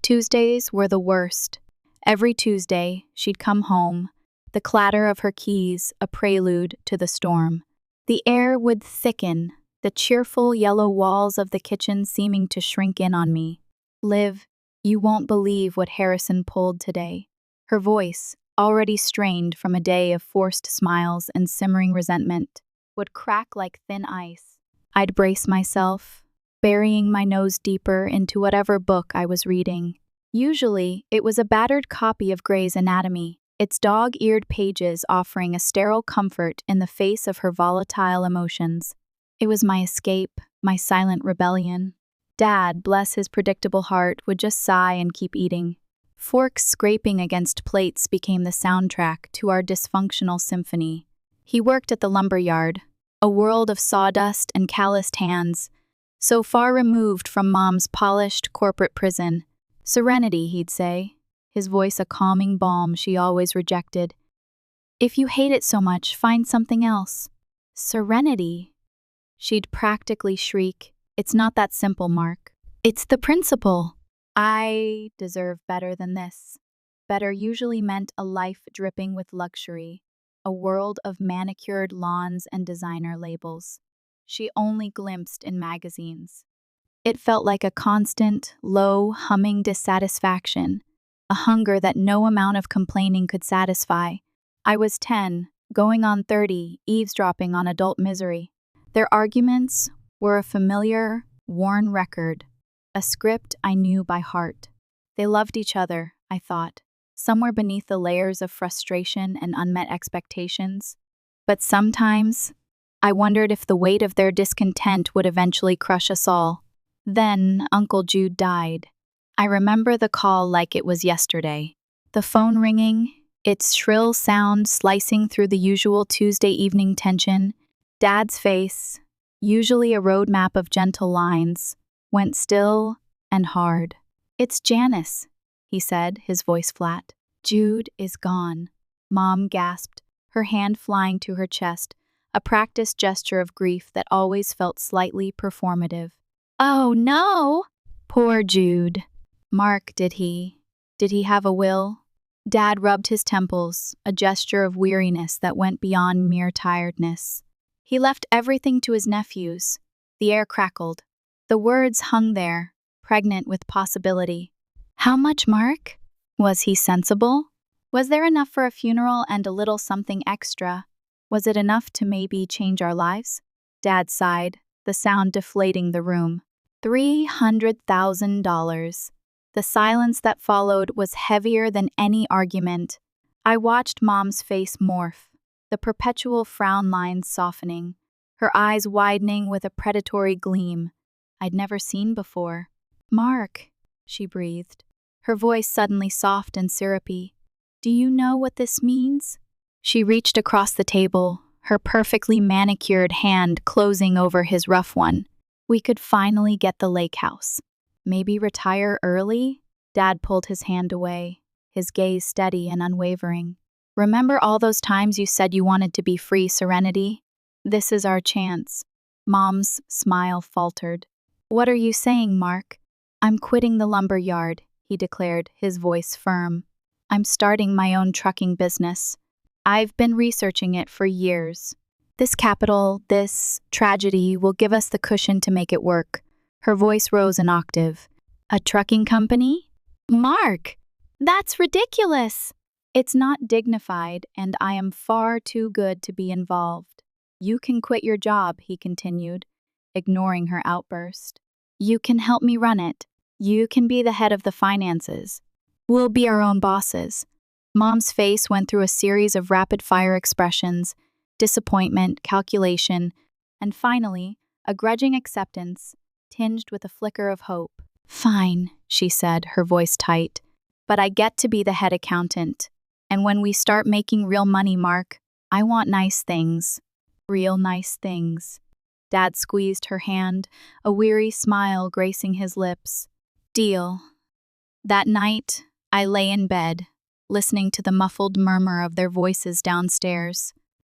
Tuesdays were the worst. Every Tuesday, she'd come home, the clatter of her keys a prelude to the storm. The air would thicken, the cheerful yellow walls of the kitchen seeming to shrink in on me. "Liv, you won't believe what Harrison pulled today." Her voice, already strained from a day of forced smiles and simmering resentment, would crack like thin ice. I'd brace myself, burying my nose deeper into whatever book I was reading. Usually, it was a battered copy of Gray's Anatomy, its dog-eared pages offering a sterile comfort in the face of her volatile emotions. It was my escape, my silent rebellion. Dad, bless his predictable heart, would just sigh and keep eating. Forks scraping against plates became the soundtrack to our dysfunctional symphony. He worked at the lumber yard, a world of sawdust and calloused hands, so far removed from Mom's polished corporate prison. "Serenity," he'd say, his voice a calming balm she always rejected. "If you hate it so much, find something else." "Serenity?" She'd practically shriek. "It's not that simple, Mark. It's the principle." I deserve better than this. Better usually meant a life dripping with luxury, a world of manicured lawns and designer labels she only glimpsed in magazines. It felt like a constant, low, humming dissatisfaction, a hunger that no amount of complaining could satisfy. I was 10, going on 30, eavesdropping on adult misery. Their arguments were a familiar, worn record, a script I knew by heart. They loved each other, I thought, somewhere beneath the layers of frustration and unmet expectations. But sometimes, I wondered if the weight of their discontent would eventually crush us all. Then Uncle Jude died. I remember the call like it was yesterday. The phone ringing, its shrill sound slicing through the usual Tuesday evening tension. Dad's face, usually a roadmap of gentle lines, went still and hard. "It's Janice," he said, his voice flat. "Jude is gone." Mom gasped, her hand flying to her chest, a practiced gesture of grief that always felt slightly performative. "Oh, no!" "Poor Jude." "Mark, did he have a will?" Dad rubbed his temples, a gesture of weariness that went beyond mere tiredness. "He left everything to his nephews." The air crackled. The words hung there, pregnant with possibility. "How much, Mark?" Was he sensible? Was there enough for a funeral and a little something extra? Was it enough to maybe change our lives? Dad sighed, the sound deflating the room. $300,000. The silence that followed was heavier than any argument. I watched Mom's face morph, the perpetual frown lines softening, her eyes widening with a predatory gleam I'd never seen before. "Mark," she breathed, her voice suddenly soft and syrupy. "Do you know what this means?" She reached across the table, her perfectly manicured hand closing over his rough one. "We could finally get the lake house. Maybe retire early?" Dad pulled his hand away, his gaze steady and unwavering. "Remember all those times you said you wanted to be free, Serenity? This is our chance." Mom's smile faltered. "What are you saying, Mark?" "I'm quitting the lumber yard," he declared, his voice firm. "I'm starting my own trucking business. I've been researching it for years. This capital, this tragedy will give us the cushion to make it work." Her voice rose an octave. "A trucking company?" "Mark, that's ridiculous." "It's not dignified, and I am far too good to be involved." "You can quit your job," he continued, ignoring her outburst. "You can help me run it. You can be the head of the finances. We'll be our own bosses." Mom's face went through a series of rapid-fire expressions, disappointment, calculation, and finally, a grudging acceptance, tinged with a flicker of hope. "Fine," she said, her voice tight, "but I get to be the head accountant. And when we start making real money, Mark, I want nice things. Real nice things." Dad squeezed her hand, a weary smile gracing his lips. "Deal." That night, I lay in bed, listening to the muffled murmur of their voices downstairs.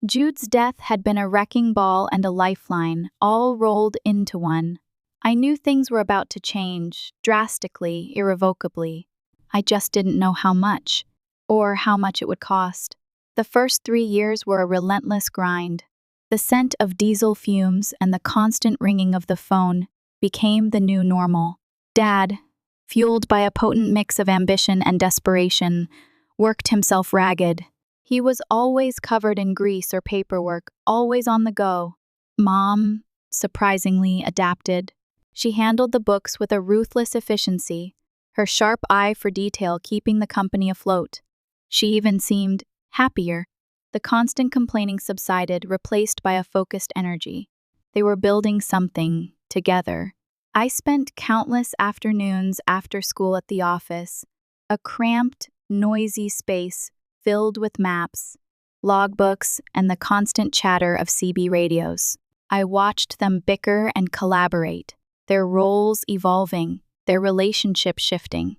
Jude's death had been a wrecking ball and a lifeline, all rolled into one. I knew things were about to change, drastically, irrevocably. I just didn't know how much, or how much it would cost. The first 3 years were a relentless grind. The scent of diesel fumes and the constant ringing of the phone became the new normal. Dad, fueled by a potent mix of ambition and desperation, worked himself ragged. He was always covered in grease or paperwork, always on the go. Mom, surprisingly, adapted. She handled the books with a ruthless efficiency, her sharp eye for detail keeping the company afloat. She even seemed happier. The constant complaining subsided, replaced by a focused energy. They were building something together. I spent countless afternoons after school at the office, a cramped, noisy space filled with maps, logbooks, and the constant chatter of CB radios. I watched them bicker and collaborate, their roles evolving, their relationship shifting.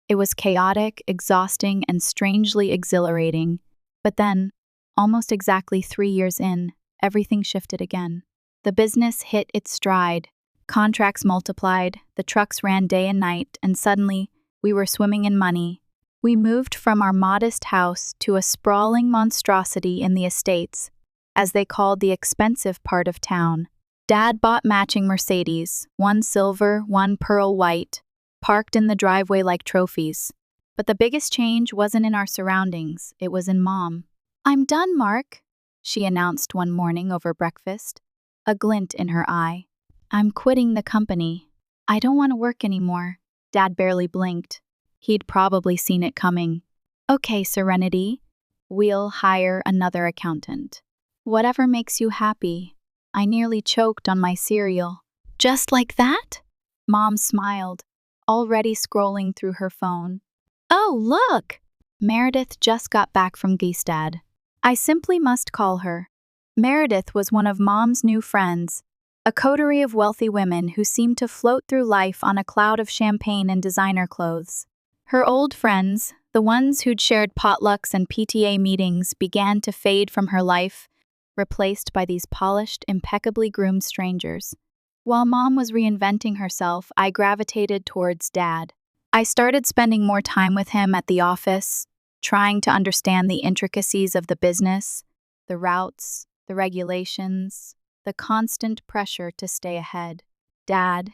It was chaotic, exhausting, and strangely exhilarating. But then, almost exactly 3 years in, everything shifted again. The business hit its stride. Contracts multiplied, the trucks ran day and night, and suddenly, we were swimming in money. We moved from our modest house to a sprawling monstrosity in the estates, as they called the expensive part of town. Dad bought matching Mercedes, one silver, one pearl white, parked in the driveway like trophies. But the biggest change wasn't in our surroundings, it was in Mom. "I'm done, Mark," she announced one morning over breakfast, a glint in her eye. "I'm quitting the company. I don't want to work anymore." Dad barely blinked. He'd probably seen it coming. "Okay, Serenity. We'll hire another accountant. Whatever makes you happy." I nearly choked on my cereal. "Just like that?" Mom smiled, already scrolling through her phone. "Oh, look! Meredith just got back from Gestad. I simply must call her." Meredith was one of Mom's new friends, a coterie of wealthy women who seemed to float through life on a cloud of champagne and designer clothes. Her old friends, the ones who'd shared potlucks and PTA meetings, began to fade from her life, replaced by these polished, impeccably groomed strangers. While Mom was reinventing herself, I gravitated towards Dad. I started spending more time with him at the office, trying to understand the intricacies of the business, the routes, the regulations, the constant pressure to stay ahead. "Dad,"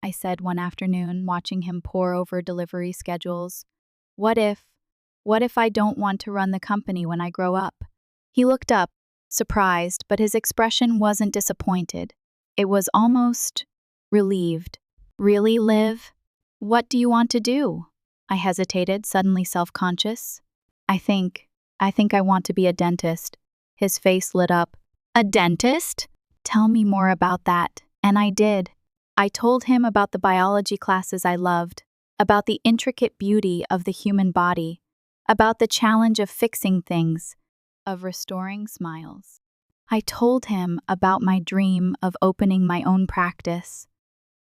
I said one afternoon, watching him pore over delivery schedules, what if I don't want to run the company when I grow up?" He looked up, surprised, but his expression wasn't disappointed. It was almost relieved. "Really, Liv? What do you want to do?" I hesitated, suddenly self-conscious. I think I want to be a dentist." His face lit up. "A dentist? Tell me more about that." And I did. I told him about the biology classes I loved, about the intricate beauty of the human body, about the challenge of fixing things, of restoring smiles. I told him about my dream of opening my own practice,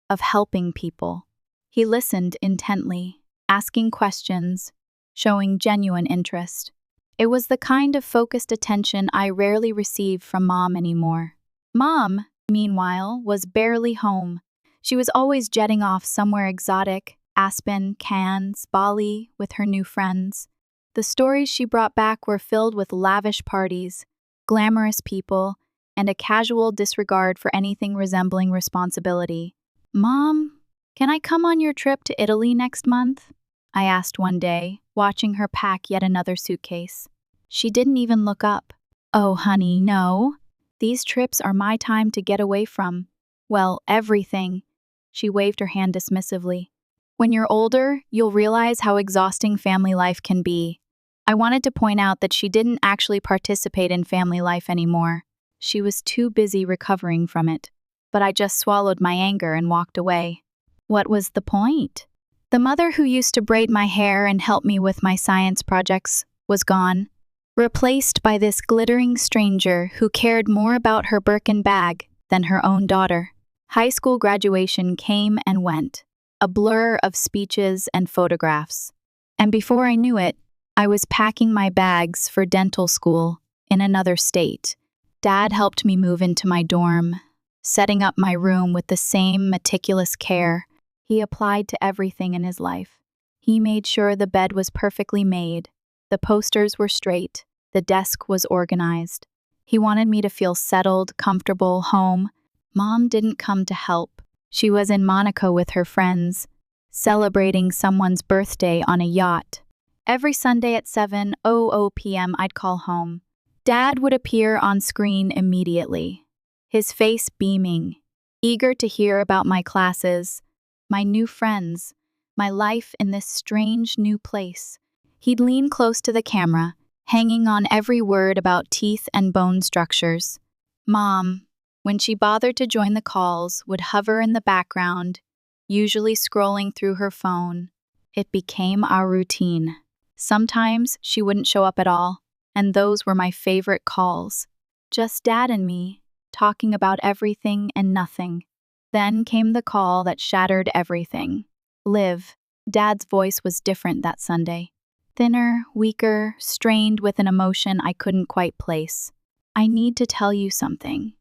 of helping people. He listened intently, asking questions, showing genuine interest. It was the kind of focused attention I rarely receive from Mom anymore. Mom, meanwhile, was barely home. She was always jetting off somewhere exotic, Aspen, Cannes, Bali, with her new friends. The stories she brought back were filled with lavish parties, glamorous people, and a casual disregard for anything resembling responsibility. "Mom, can I come on your trip to Italy next month?" I asked one day, watching her pack yet another suitcase. She didn't even look up. "Oh, honey, no. These trips are my time to get away from, well, everything." She waved her hand dismissively. "When you're older, you'll realize how exhausting family life can be." I wanted to point out that she didn't actually participate in family life anymore. She was too busy recovering from it. But I just swallowed my anger and walked away. What was the point? The mother who used to braid my hair and help me with my science projects was gone, replaced by this glittering stranger who cared more about her Birkin bag than her own daughter. High school graduation came and went, a blur of speeches and photographs. And before I knew it, I was packing my bags for dental school in another state. Dad helped me move into my dorm, setting up my room with the same meticulous care he applied to everything in his life. He made sure the bed was perfectly made, the posters were straight, the desk was organized. He wanted me to feel settled, comfortable, home. Mom didn't come to help. She was in Monaco with her friends, celebrating someone's birthday on a yacht. Every Sunday at 7:00 p.m., I'd call home. Dad would appear on screen immediately, his face beaming, eager to hear about my classes, my new friends, my life in this strange new place. He'd lean close to the camera, hanging on every word about teeth and bone structures. Mom, when she bothered to join the calls, would hover in the background, usually scrolling through her phone. It became our routine. Sometimes she wouldn't show up at all, and those were my favorite calls. Just Dad and me, talking about everything and nothing. Then came the call that shattered everything. Liv. Dad's voice was different that Sunday. Thinner, weaker, strained with an emotion I couldn't quite place. I need to tell you something.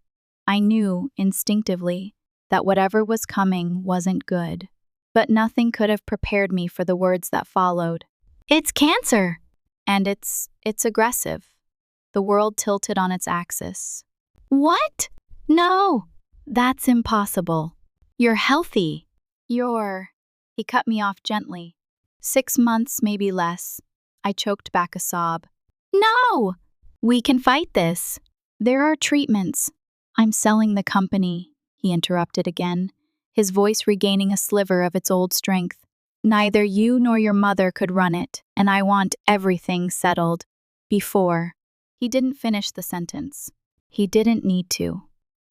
I knew, instinctively, that whatever was coming wasn't good. But nothing could have prepared me for the words that followed. It's cancer! And it's aggressive. The world tilted on its axis. What? No! That's impossible. You're healthy. He cut me off gently. 6 months, maybe less. I choked back a sob. No! We can fight this. There are treatments. I'm selling the company, he interrupted again, his voice regaining a sliver of its old strength. Neither you nor your mother could run it, and I want everything settled. Before. He didn't finish the sentence. He didn't need to.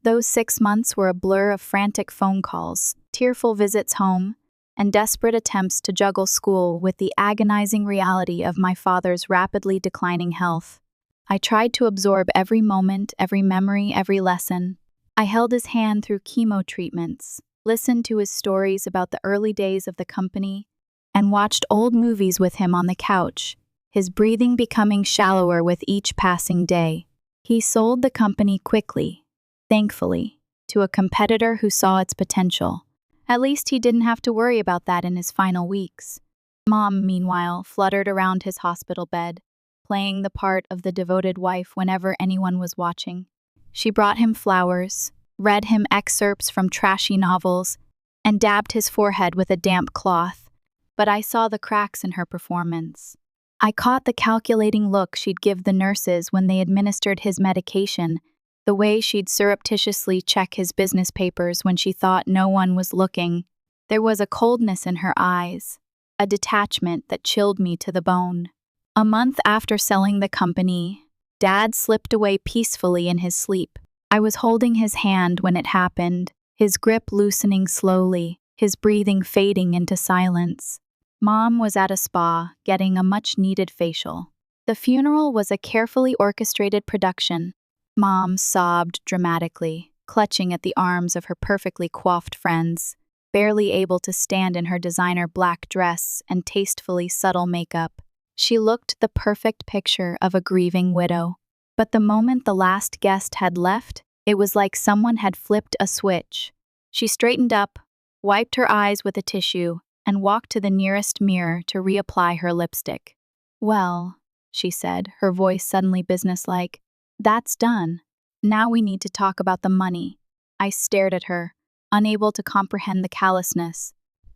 Those 6 months were a blur of frantic phone calls, tearful visits home, and desperate attempts to juggle school with the agonizing reality of my father's rapidly declining health. I tried to absorb every moment, every memory, every lesson. I held his hand through chemo treatments, listened to his stories about the early days of the company, and watched old movies with him on the couch, his breathing becoming shallower with each passing day. He sold the company quickly, thankfully, to a competitor who saw its potential. At least he didn't have to worry about that in his final weeks. Mom, meanwhile, fluttered around his hospital bed, playing the part of the devoted wife whenever anyone was watching. She brought him flowers, read him excerpts from trashy novels, and dabbed his forehead with a damp cloth. But I saw the cracks in her performance. I caught the calculating look she'd give the nurses when they administered his medication, the way she'd surreptitiously check his business papers when she thought no one was looking. There was a coldness in her eyes, a detachment that chilled me to the bone. A month after selling the company, Dad slipped away peacefully in his sleep. I was holding his hand when it happened, his grip loosening slowly, his breathing fading into silence. Mom was at a spa, getting a much-needed facial. The funeral was a carefully orchestrated production. Mom sobbed dramatically, clutching at the arms of her perfectly coiffed friends, barely able to stand in her designer black dress and tastefully subtle makeup. She looked the perfect picture of a grieving widow. But the moment the last guest had left, it was like someone had flipped a switch. She straightened up, wiped her eyes with a tissue, and walked to the nearest mirror to reapply her lipstick. Well, she said, her voice suddenly businesslike, that's done. Now we need to talk about the money. I stared at her, unable to comprehend the callousness.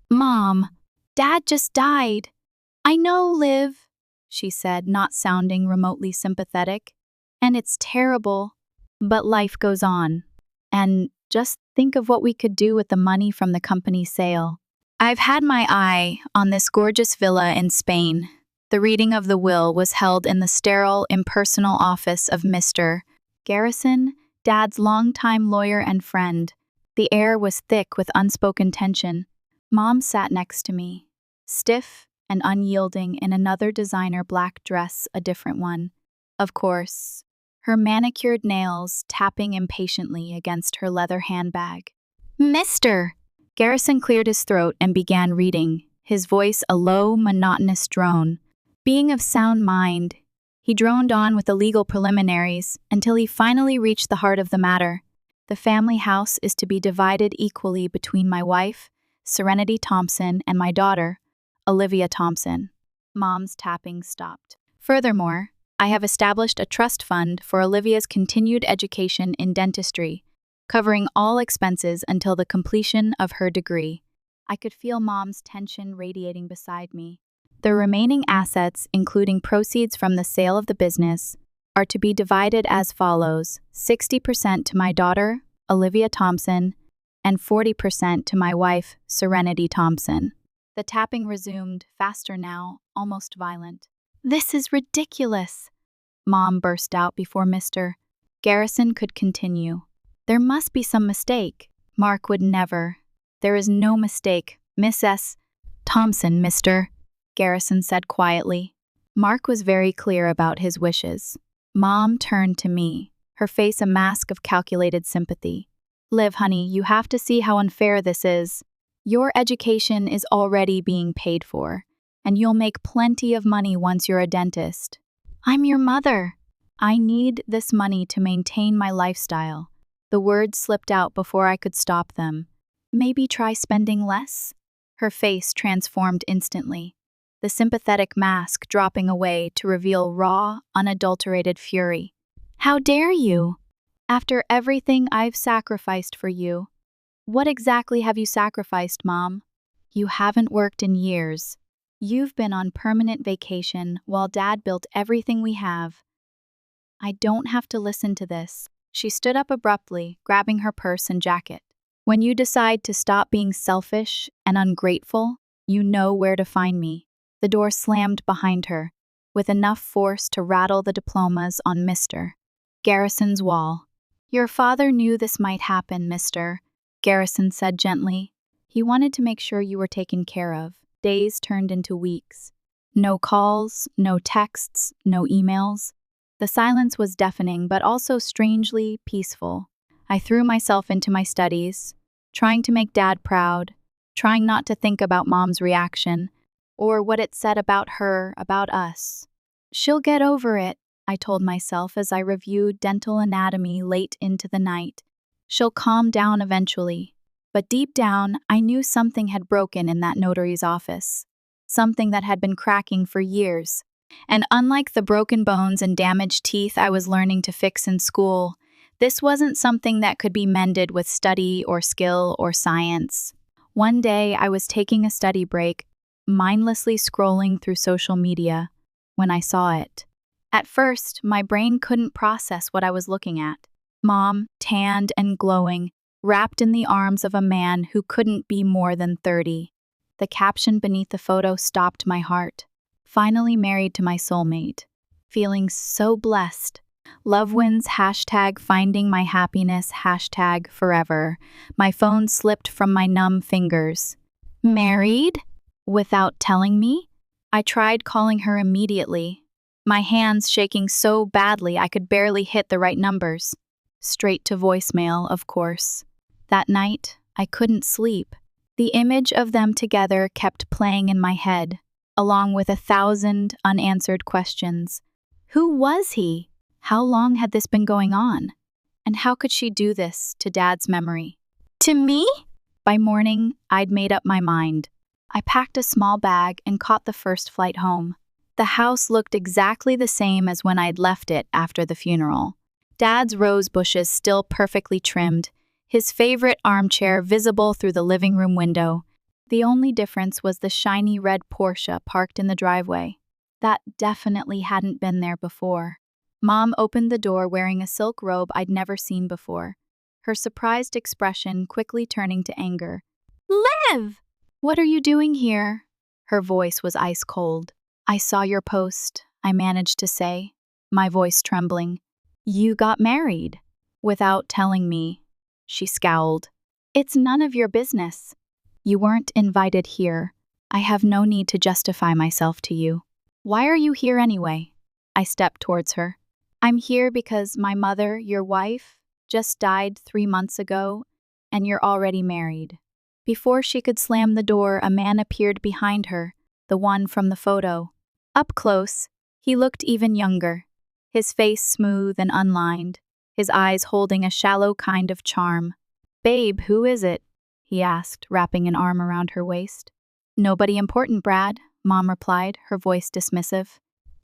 Mom, Dad just died. I know, Liv, she said, not sounding remotely sympathetic. And it's terrible, but life goes on. And just think of what we could do with the money from the company sale. I've had my eye on this gorgeous villa in Spain. The reading of the will was held in the sterile, impersonal office of Mr. Garrison, Dad's longtime lawyer and friend. The air was thick with unspoken tension. Mom sat next to me, stiff and unyielding in another designer black dress, a different one. Of course, her manicured nails tapping impatiently against her leather handbag. Mr. Garrison cleared his throat and began reading, his voice a low, monotonous drone. Being of sound mind, he droned on with the legal preliminaries until he finally reached the heart of the matter. The family house is to be divided equally between my wife, Serenity Thompson, and my daughter, AmITheA Thompson. Mom's tapping stopped. Furthermore, I have established a trust fund for Olivia's continued education in dentistry, covering all expenses until the completion of her degree. I could feel Mom's tension radiating beside me. The remaining assets, including proceeds from the sale of the business, are to be divided as follows: 60% to my daughter, AmITheA Thompson, and 40% to my wife, Serenity Thompson. The tapping resumed, faster now, almost violent. "This is ridiculous!" Mom burst out before Mr. Garrison could continue. "There must be some mistake. Mark would never." "There is no mistake, Miss S. Thompson, Mr. Garrison said quietly. Mark was very clear about his wishes. Mom turned to me, her face a mask of calculated sympathy. "Liv, honey, you have to see how unfair this is. Your education is already being paid for, and you'll make plenty of money once you're a dentist. I'm your mother. I need this money to maintain my lifestyle." The words slipped out before I could stop them. "Maybe try spending less?" Her face transformed instantly, the sympathetic mask dropping away to reveal raw, unadulterated fury. "How dare you? After everything I've sacrificed for you." "What exactly have you sacrificed, Mom?" "You haven't worked in years. You've been on permanent vacation while Dad built everything we have." "I don't have to listen to this." She stood up abruptly, grabbing her purse and jacket. "When you decide to stop being selfish and ungrateful, you know where to find me." The door slammed behind her, with enough force to rattle the diplomas on Mr. Garrison's wall. "Your father knew this might happen, Mr. Garrison said gently. "He wanted to make sure you were taken care of." Days turned into weeks. No calls, no texts, no emails. The silence was deafening, but also strangely peaceful. I threw myself into my studies, trying to make Dad proud, trying not to think about Mom's reaction, or what it said about her, about us. "She'll get over it," I told myself as I reviewed dental anatomy late into the night. "She'll calm down eventually." But deep down, I knew something had broken in that notary's office. Something that had been cracking for years. And unlike the broken bones and damaged teeth I was learning to fix in school, this wasn't something that could be mended with study or skill or science. One day, I was taking a study break, mindlessly scrolling through social media, when I saw it. At first, my brain couldn't process what I was looking at. Mom, tanned and glowing, wrapped in the arms of a man who couldn't be more than 30. The caption beneath the photo stopped my heart. "Finally married to my soulmate. Feeling so blessed. Love wins #finding my happiness #forever." My phone slipped from my numb fingers. "Married? Without telling me?" I tried calling her immediately, my hands shaking so badly I could barely hit the right numbers. Straight to voicemail, of course. That night, I couldn't sleep. The image of them together kept playing in my head, along with 1,000 unanswered questions. Who was he? How long had this been going on? And how could she do this to Dad's memory? To me? By morning, I'd made up my mind. I packed a small bag and caught the first flight home. The house looked exactly the same as when I'd left it after the funeral. Dad's rose bushes still perfectly trimmed, his favorite armchair visible through the living room window. The only difference was the shiny red Porsche parked in the driveway. That definitely hadn't been there before. Mom opened the door wearing a silk robe I'd never seen before, her surprised expression quickly turning to anger. "Liv! What are you doing here?" Her voice was ice cold. "I saw your post," I managed to say, my voice trembling. "You got married." "Without telling me," she scowled. "It's none of your business. You weren't invited here. I have no need to justify myself to you. Why are you here anyway?" I stepped towards her. "I'm here because my mother, your wife, just died 3 months ago, and you're already married." Before she could slam the door, a man appeared behind her, the one from the photo. Up close, he looked even younger, his face smooth and unlined, his eyes holding a shallow kind of charm. "Babe, who is it?" he asked, wrapping an arm around her waist. "Nobody important, Brad," Mom replied, her voice dismissive.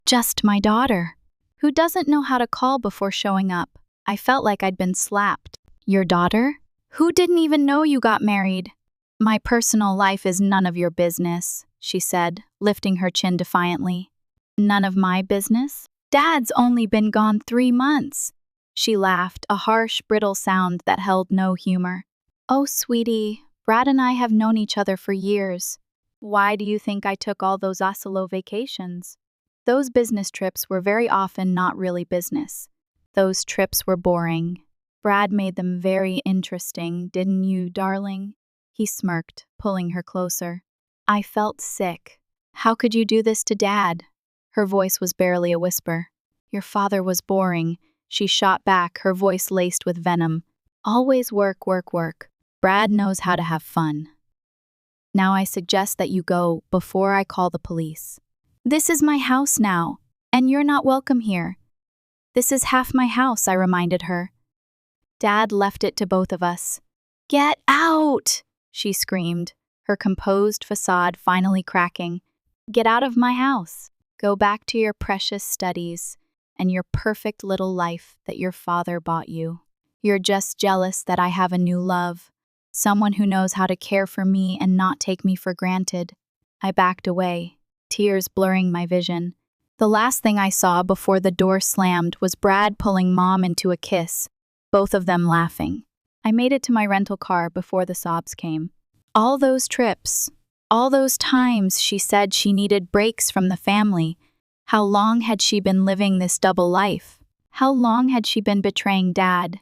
"Just my daughter, who doesn't know how to call before showing up." I felt like I'd been slapped. "Your daughter? Who didn't even know you got married?" "My personal life is none of your business," she said, lifting her chin defiantly. "None of my business? Dad's only been gone 3 months." She laughed, a harsh, brittle sound that held no humor. "Oh, sweetie, Brad and I have known each other for years. Why do you think I took all those Oslo vacations?" Those business trips were very often not really business. Those trips were boring. "Brad made them very interesting, didn't you, darling?" He smirked, pulling her closer. I felt sick. "How could you do this to Dad?" Her voice was barely a whisper. "Your father was boring," she shot back, her voice laced with venom. "Always work, work, work. Brad knows how to have fun. Now I suggest that you go before I call the police." "This is my house now, and you're not welcome here." "This is half my house," I reminded her. "Dad left it to both of us." "Get out!" she screamed, her composed facade finally cracking. "Get out of my house. Go back to your precious studies and your perfect little life that your father bought you. You're just jealous that I have a new love, someone who knows how to care for me and not take me for granted." I backed away, tears blurring my vision. The last thing I saw before the door slammed was Brad pulling Mom into a kiss, both of them laughing. I made it to my rental car before the sobs came. All those trips, all those times she said she needed breaks from the family. How long had she been living this double life? How long had she been betraying Dad?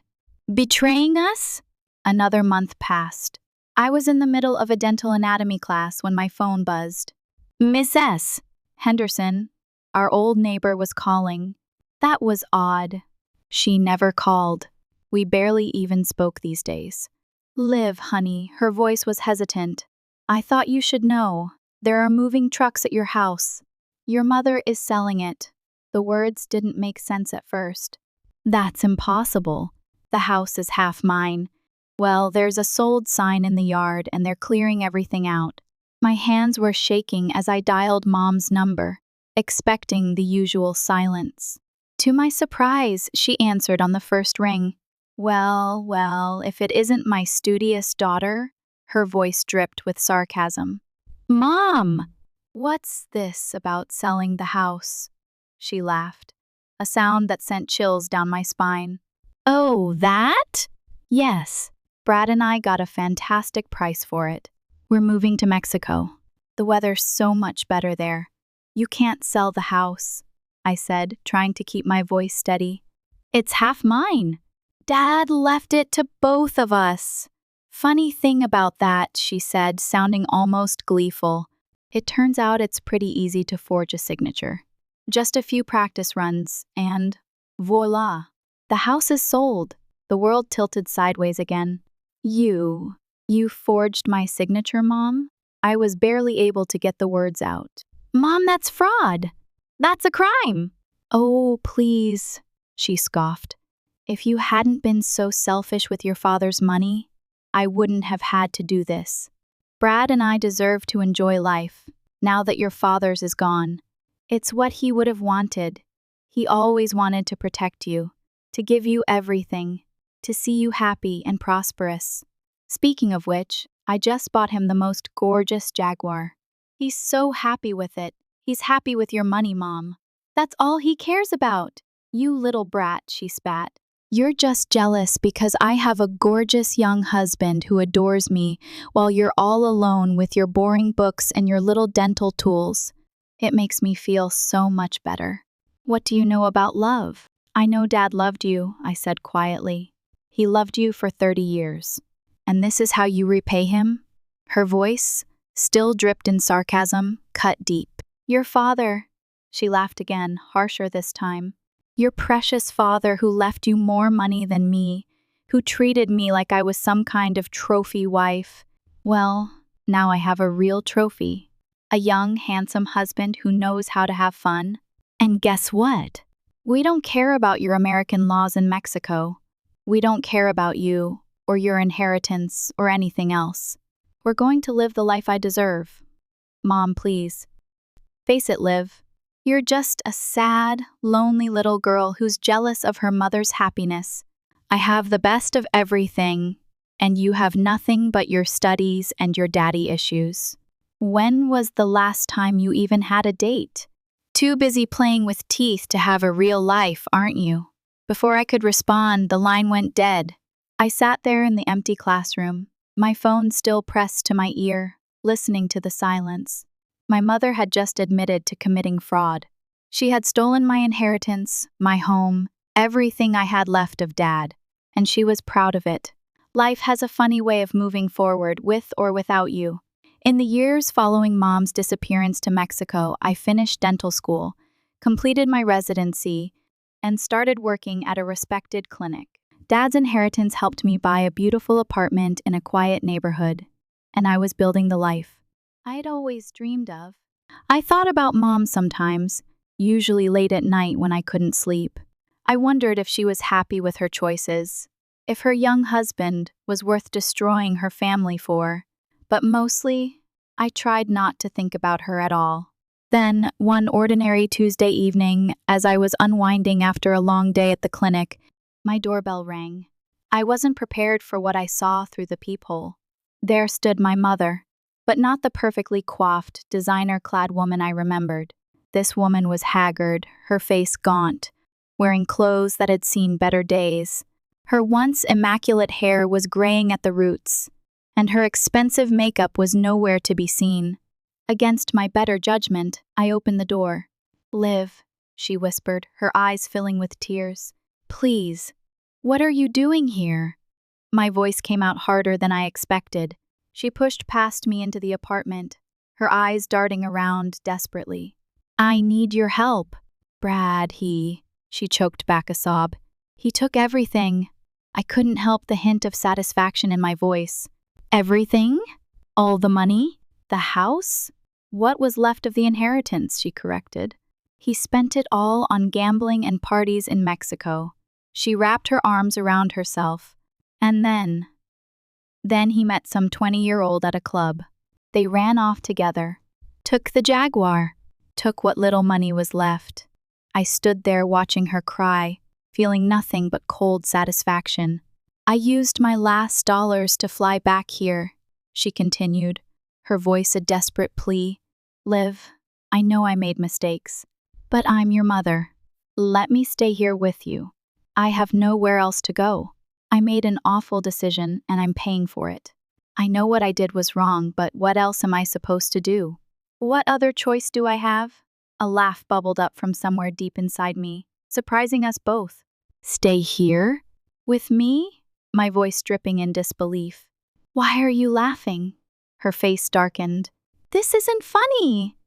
Betraying us? Another month passed. I was in the middle of a dental anatomy class when my phone buzzed. "Miss S. Henderson," our old neighbor, was calling. That was odd. She never called. We barely even spoke these days. "Liv, honey," her voice was hesitant. "I thought you should know. There are moving trucks at your house. Your mother is selling it." The words didn't make sense at first. "That's impossible. The house is half mine." "Well, there's a sold sign in the yard and they're clearing everything out." My hands were shaking as I dialed Mom's number, expecting the usual silence. To my surprise, she answered on the first ring. Well, if it isn't my studious daughter," her voice dripped with sarcasm. "Mom! What's this about selling the house?" She laughed, a sound that sent chills down my spine. "Oh, that? Yes. Brad and I got a fantastic price for it. We're moving to Mexico. The weather's so much better there. You can't sell the house," I said, trying to keep my voice steady. "It's half mine. Dad left it to both of us." "Funny thing about that," she said, sounding almost gleeful. "It turns out it's pretty easy to forge a signature. Just a few practice runs, and voila, the house is sold." The world tilted sideways again. You forged my signature, Mom?" I was barely able to get the words out. "Mom, that's fraud. That's a crime." "Oh, please," she scoffed. "If you hadn't been so selfish with your father's money, I wouldn't have had to do this. Brad and I deserve to enjoy life, now that your father's is gone. It's what he would have wanted. He always wanted to protect you, to give you everything, to see you happy and prosperous. Speaking of which, I just bought him the most gorgeous Jaguar. He's so happy with it. He's happy with your money, Mom. That's all he cares about." "You little brat," she spat. "You're just jealous because I have a gorgeous young husband who adores me while you're all alone with your boring books and your little dental tools. It makes me feel so much better." "What do you know about love?" "I know Dad loved you," I said quietly. "He loved you for 30 years. And this is how you repay him?" Her voice, still dripped in sarcasm, cut deep. "Your father," she laughed again, harsher this time. "Your precious father who left you more money than me, who treated me like I was some kind of trophy wife. Well, now I have a real trophy. A young, handsome husband who knows how to have fun. And guess what? We don't care about your American laws in Mexico. We don't care about you, or your inheritance, or anything else. We're going to live the life I deserve. Mom, please. Face it, Liv. You're just a sad, lonely little girl who's jealous of her mother's happiness. I have the best of everything, and you have nothing but your studies and your daddy issues. When was the last time you even had a date? Too busy playing with teeth to have a real life, aren't you? Before I could respond, the line went dead. I sat there in the empty classroom, my phone still pressed to my ear, listening to the silence. My mother had just admitted to committing fraud. She had stolen my inheritance, my home, everything I had left of Dad, and she was proud of it. Life has a funny way of moving forward with or without you. In the years following Mom's disappearance to Mexico, I finished dental school, completed my residency, and started working at a respected clinic. Dad's inheritance helped me buy a beautiful apartment in a quiet neighborhood, and I was building the life I'd always dreamed of. I thought about Mom sometimes, usually late at night when I couldn't sleep. I wondered if she was happy with her choices, if her young husband was worth destroying her family for, but mostly, I tried not to think about her at all. Then, one ordinary Tuesday evening, as I was unwinding after a long day at the clinic, my doorbell rang. I wasn't prepared for what I saw through the peephole. There stood my mother, but not the perfectly coiffed, designer-clad woman I remembered. This woman was haggard, her face gaunt, wearing clothes that had seen better days. Her once immaculate hair was graying at the roots, and her expensive makeup was nowhere to be seen. Against my better judgment, I opened the door. "Liv," she whispered, her eyes filling with tears. "Please, what are you doing here?" My voice came out harder than I expected. She pushed past me into the apartment, her eyes darting around desperately. "I need your help." "Brad, she choked back a sob. "He took everything." I couldn't help the hint of satisfaction in my voice. "Everything? All the money? The house?" "What was left of the inheritance?" she corrected. "He spent it all on gambling and parties in Mexico." She wrapped her arms around herself. "And then he met some 20-year-old at a club. They ran off together. Took the Jaguar. Took what little money was left." I stood there watching her cry, feeling nothing but cold satisfaction. "I used my last dollars to fly back here," she continued, her voice a desperate plea. "Liv, I know I made mistakes, but I'm your mother. Let me stay here with you. I have nowhere else to go. I made an awful decision and I'm paying for it. I know what I did was wrong, but what else am I supposed to do? What other choice do I have?" A laugh bubbled up from somewhere deep inside me, surprising us both. "Stay here? With me?" My voice dripping in disbelief. "Why are you laughing?" Her face darkened. "This isn't funny.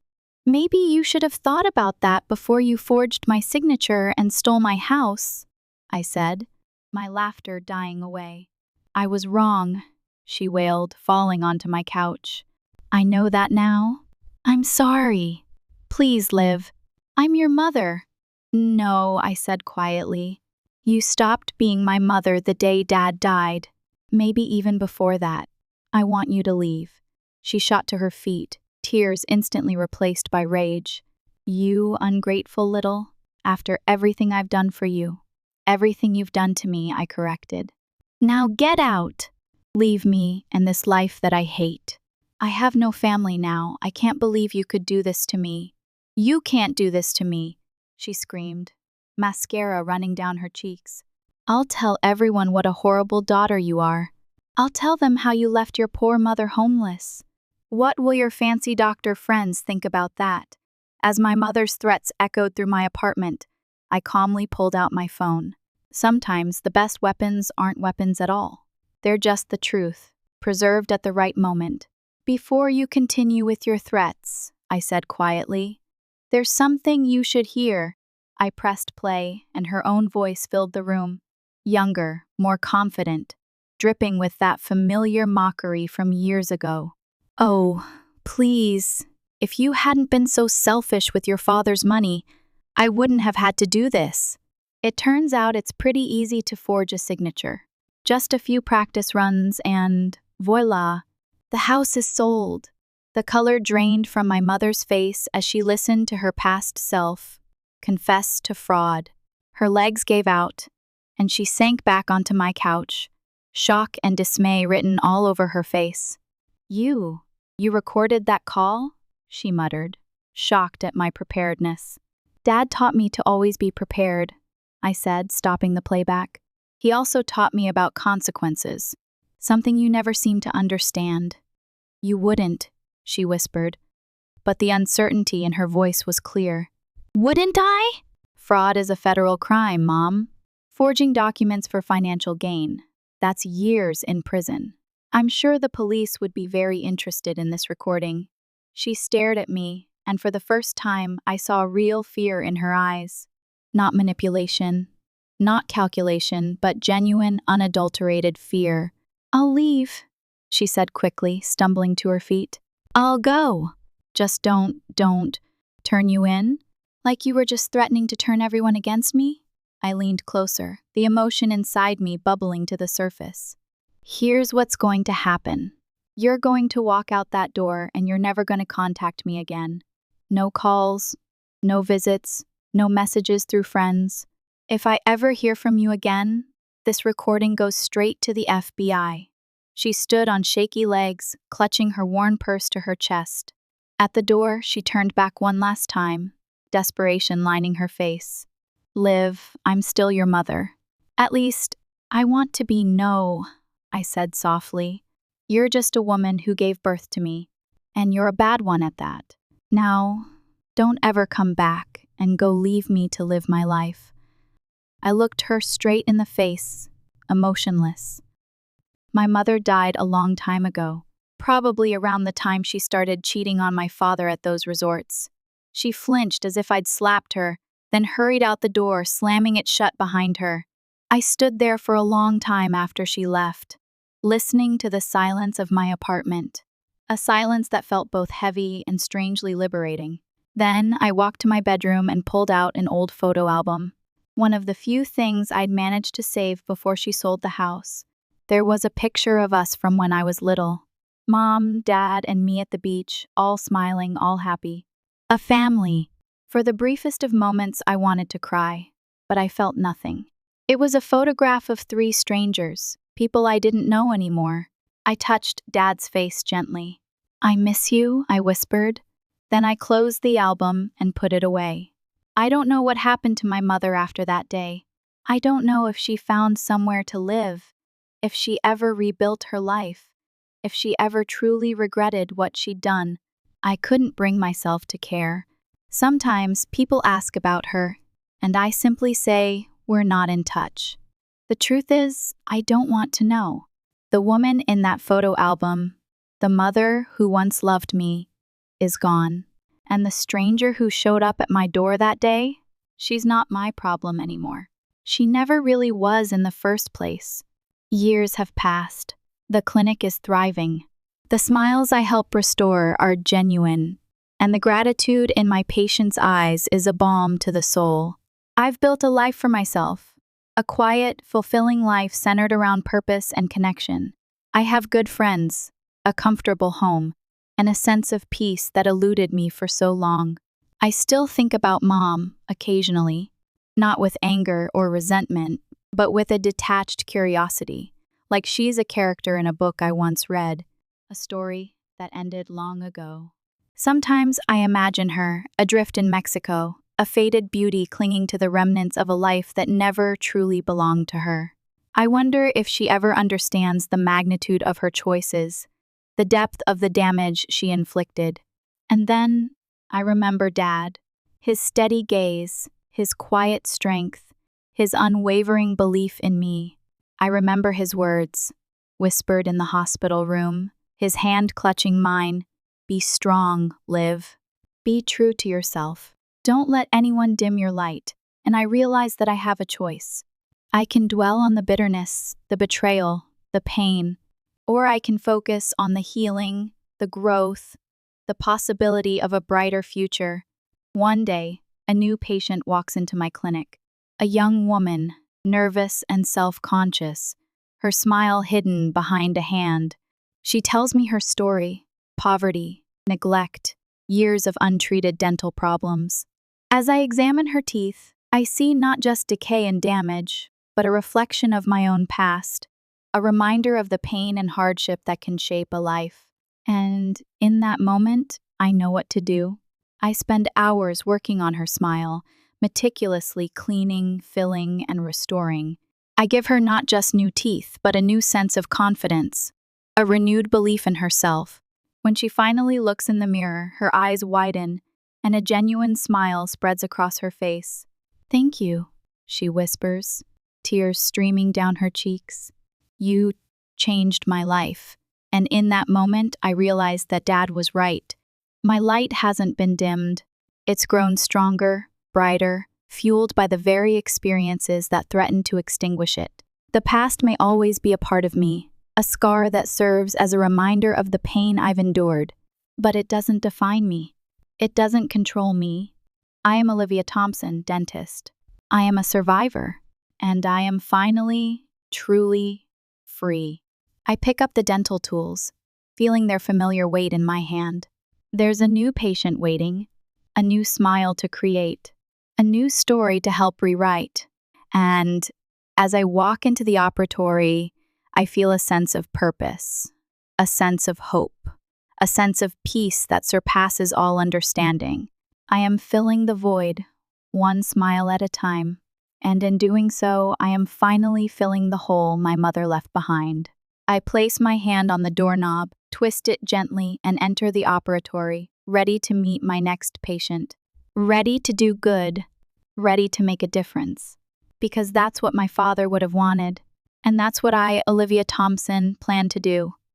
Maybe you should have thought about that before you forged my signature and stole my house," I said, my laughter dying away. "I was wrong," she wailed, falling onto my couch. "I know that now. I'm sorry. Please, Liv. I'm your mother." "No," I said quietly. "You stopped being my mother the day Dad died. Maybe even before that. I want you to leave." She shot to her feet, tears instantly replaced by rage. "You ungrateful little, after everything I've done for you. Everything you've done to me," I corrected. "Now get out. Leave me and this life that I hate. I have no family now. I can't believe you could do this to me." "You can't do this to me," she screamed, mascara running down her cheeks. "I'll tell everyone what a horrible daughter you are. I'll tell them how you left your poor mother homeless. What will your fancy doctor friends think about that?" As my mother's threats echoed through my apartment, I calmly pulled out my phone. Sometimes the best weapons aren't weapons at all. They're just the truth, preserved at the right moment. "Before you continue with your threats," I said quietly, "there's something you should hear." I pressed play, and her own voice filled the room. Younger, more confident, dripping with that familiar mockery from years ago. "Oh, please, if you hadn't been so selfish with your father's money, I wouldn't have had to do this. It turns out it's pretty easy to forge a signature. Just a few practice runs and voila, the house is sold. The color drained from my mother's face as she listened to her past self confess to fraud. Her legs gave out, and she sank back onto my couch, shock and dismay written all over her face. You recorded that call? She muttered, shocked at my preparedness. Dad taught me to always be prepared, I said, stopping the playback. He also taught me about consequences, something you never seem to understand. You wouldn't, she whispered, but the uncertainty in her voice was clear. Wouldn't I? Fraud is a federal crime, Mom. Forging documents for financial gain. That's years in prison. I'm sure the police would be very interested in this recording. She stared at me, and for the first time, I saw real fear in her eyes. Not manipulation, not calculation, but genuine, unadulterated fear. I'll leave, she said quickly, stumbling to her feet. I'll go. Just don't turn you in? Like you were just threatening to turn everyone against me? I leaned closer, the emotion inside me bubbling to the surface. Here's what's going to happen. You're going to walk out that door and you're never going to contact me again. No calls, no visits, no messages through friends. If I ever hear from you again, this recording goes straight to the FBI. She stood on shaky legs, clutching her worn purse to her chest. At the door, she turned back one last time, desperation lining her face. Liv, I'm still your mother. At least, I want to be. No, I said softly. You're just a woman who gave birth to me, and you're a bad one at that. Now, don't ever come back and go leave me to live my life. I looked her straight in the face, emotionless. My mother died a long time ago, probably around the time she started cheating on my father at those resorts. She flinched as if I'd slapped her, then hurried out the door, slamming it shut behind her. I stood there for a long time after she left, listening to the silence of my apartment, a silence that felt both heavy and strangely liberating. Then I walked to my bedroom and pulled out an old photo album, one of the few things I'd managed to save before she sold the house. There was a picture of us from when I was little. Mom, Dad, and me at the beach, all smiling, all happy. A family. For the briefest of moments, I wanted to cry, but I felt nothing. It was a photograph of 3 strangers, people I didn't know anymore. I touched Dad's face gently. I miss you, I whispered. Then I closed the album and put it away. I don't know what happened to my mother after that day. I don't know if she found somewhere to live, if she ever rebuilt her life, if she ever truly regretted what she'd done. I couldn't bring myself to care. Sometimes people ask about her, and I simply say, we're not in touch. The truth is, I don't want to know. The woman in that photo album, the mother who once loved me, is gone. And the stranger who showed up at my door that day, she's not my problem anymore. She never really was in the first place. Years have passed. The clinic is thriving. The smiles I help restore are genuine, and the gratitude in my patients' eyes is a balm to the soul. I've built a life for myself, a quiet, fulfilling life centered around purpose and connection. I have good friends, a comfortable home, and a sense of peace that eluded me for so long. I still think about Mom occasionally, not with anger or resentment, but with a detached curiosity, like she's a character in a book I once read, a story that ended long ago. Sometimes I imagine her, adrift in Mexico, a faded beauty clinging to the remnants of a life that never truly belonged to her. I wonder if she ever understands the magnitude of her choices, the depth of the damage she inflicted. And then I remember Dad, his steady gaze, his quiet strength, his unwavering belief in me. I remember his words, whispered in the hospital room, his hand clutching mine. Be strong, Liv. Be true to yourself. Don't let anyone dim your light. And I realize that I have a choice. I can dwell on the bitterness, the betrayal, the pain, or I can focus on the healing, the growth, the possibility of a brighter future. One day, a new patient walks into my clinic. a young woman, nervous and self-conscious, her smile hidden behind a hand. She tells me her story: poverty, neglect, years of untreated dental problems. As I examine her teeth, I see not just decay and damage, but a reflection of my own past, a reminder of the pain and hardship that can shape a life. And in that moment, I know what to do. I spend hours working on her smile, meticulously cleaning, filling, and restoring. I give her not just new teeth, but a new sense of confidence, a renewed belief in herself. When she finally looks in the mirror, her eyes widen, and a genuine smile spreads across her face. "Thank you," she whispers, tears streaming down her cheeks. "You changed my life." And in that moment, I realized that Dad was right. My light hasn't been dimmed. It's grown stronger, brighter, fueled by the very experiences that threatened to extinguish it. The past may always be a part of me, a scar that serves as a reminder of the pain I've endured. But it doesn't define me. It doesn't control me. I am Olivia Thompson, dentist. I am a survivor, and I am finally, truly free. I pick up the dental tools, feeling their familiar weight in my hand. There's a new patient waiting, a new smile to create, a new story to help rewrite. And as I walk into the operatory, I feel a sense of purpose, a sense of hope, a sense of peace that surpasses all understanding. I am filling the void, one smile at a time, and in doing so, I am finally filling the hole my mother left behind. I place my hand on the doorknob, twist it gently, and enter the operatory, ready to meet my next patient. Ready to do good, ready to make a difference. Because that's what my father would have wanted, and that's what I, Olivia Thompson, plan to do.